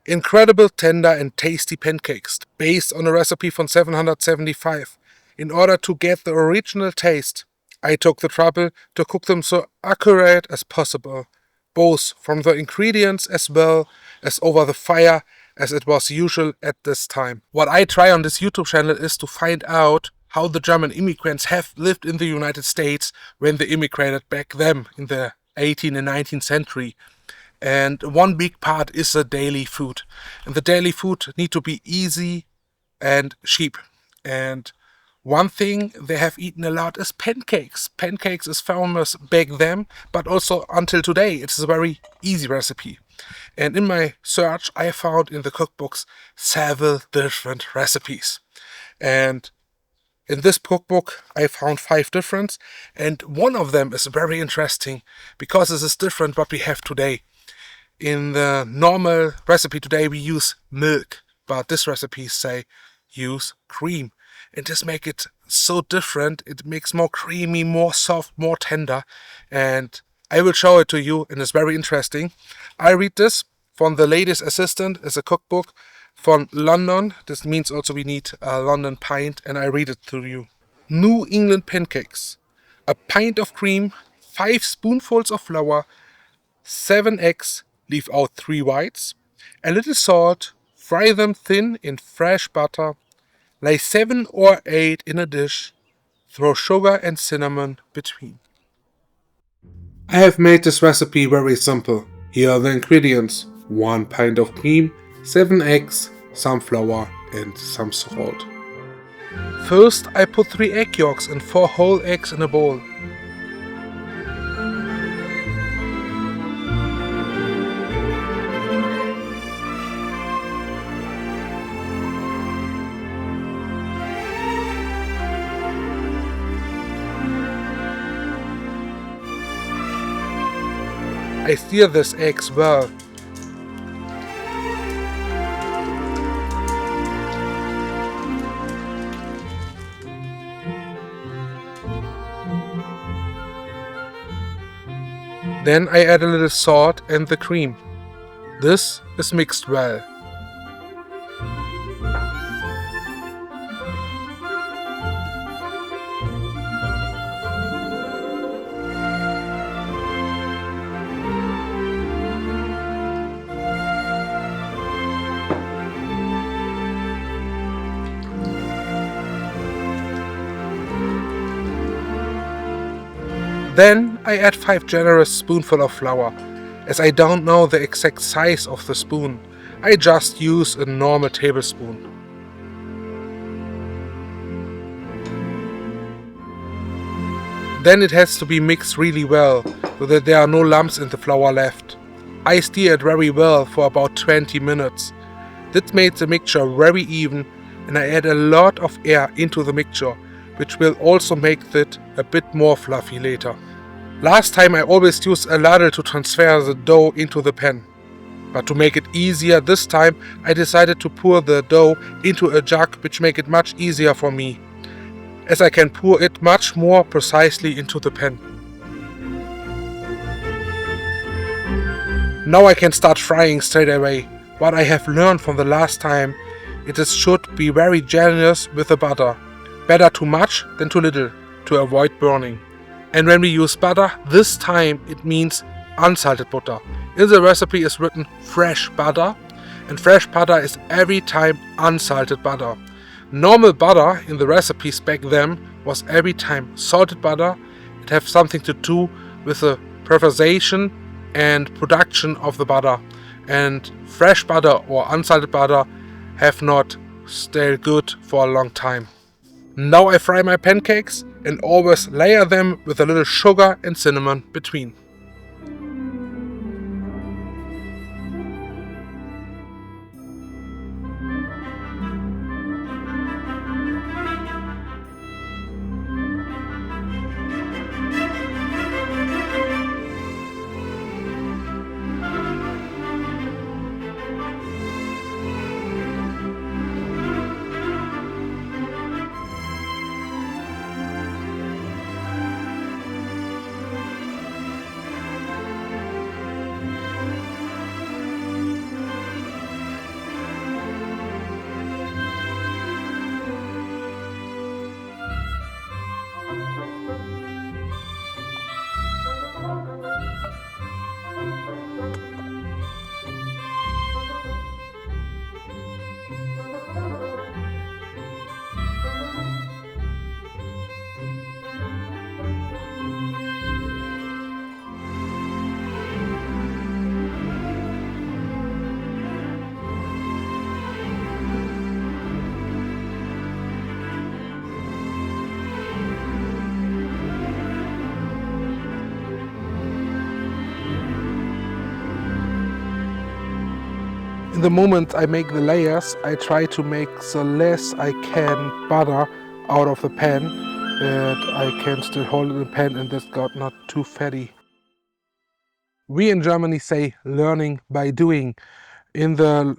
Incredible tender and tasty pancakes based on a recipe from 775. In order to get the original taste, I took the trouble to cook them so accurate as possible, both from the ingredients as well as over the fire as it was usual at this time. What I try on this YouTube channel is to find out how the German immigrants have lived in the United States when they immigrated back then in the 18th and 19th century. And one big part is the daily food. And the daily food need to be easy and cheap. And one thing they have eaten a lot is pancakes. Pancakes is famous back then, but also until today. It's a very easy recipe. And in my search, I found in the cookbooks several different recipes. And in this cookbook, I found 5 different. And one of them is very interesting because this is different what we have today. In the normal recipe today we use milk, but this recipe say use cream. And this makes it so different. It makes more creamy, more soft, more tender. And I will show it to you and it's very interesting. I read this from the Lady's Assistant. It's a cookbook from London. This means also we need a London pint and I read it to you. New England pancakes. A pint of cream, 5 spoonfuls of flour, 7 eggs, leave out 3 whites, a little salt, fry them thin in fresh butter, lay 7 or 8 in a dish, throw sugar and cinnamon between. I have made this recipe very simple. Here are the ingredients: 1 pint of cream, 7 eggs, some flour and some salt. First I put 3 egg yolks and 4 whole eggs in a bowl. I stir this eggs well. Then I add a little salt and the cream. This is mixed well. Then I add 5 generous spoonfuls of flour. As I don't know the exact size of the spoon, I just use a normal tablespoon. Then it has to be mixed really well, so that there are no lumps in the flour left. I stir it very well for about 20 minutes. This made the mixture very even, and I add a lot of air into the mixture, which will also make it a bit more fluffy later. Last time I always used a ladle to transfer the dough into the pan. But to make it easier this time, I decided to pour the dough into a jug, which makes it much easier for me, as I can pour it much more precisely into the pan. Now I can start frying straight away. What I have learned from the last time, should be very generous with the butter. Better too much than too little, to avoid burning. And when we use butter, this time it means unsalted butter. In the recipe is written fresh butter, and fresh butter is every time unsalted butter. Normal butter in the recipes back then was every time salted butter. It has something to do with the preservation and production of the butter. And fresh butter or unsalted butter have not stayed good for a long time. Now I fry my pancakes and always layer them with a little sugar and cinnamon between. the moment I make the layers, I try to make the less I can butter out of the pan, that I can still hold it in the pan and this got not too fatty. We in Germany say learning by doing. In the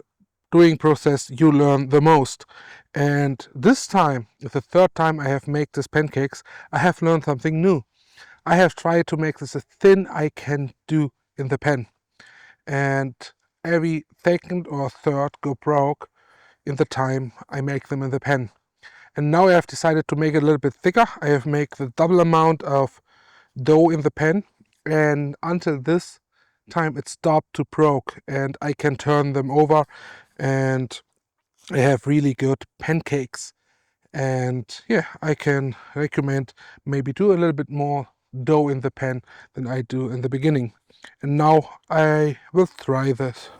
doing process you learn the most. And this time, the third time I have made these pancakes, I have learned something new. I have tried to make this as thin I can do in the pan. And every second or third go broke in the time I make them in the pan. And now I have decided to make it a little bit thicker. I have made the double amount of dough in the pan, and until this time it stopped to broke and I can turn them over and I have really good pancakes. And yeah, I can recommend maybe do a little bit more dough in the pan than I do in the beginning. And now I will try this.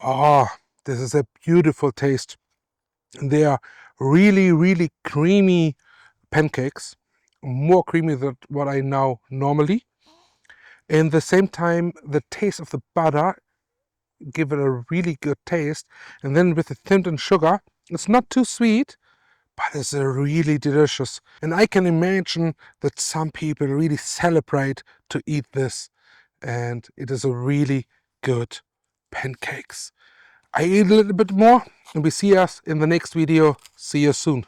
Ah, this is a beautiful taste. They are really creamy pancakes, more creamy than what I know normally. And at the same time, the taste of the butter give it a really good taste. And then with the tint and sugar, it's not too sweet, but it's really delicious. And I can imagine that some people really celebrate to eat this. And it is a really good pancakes. I eat a little bit more and we see us in the next video. See you soon.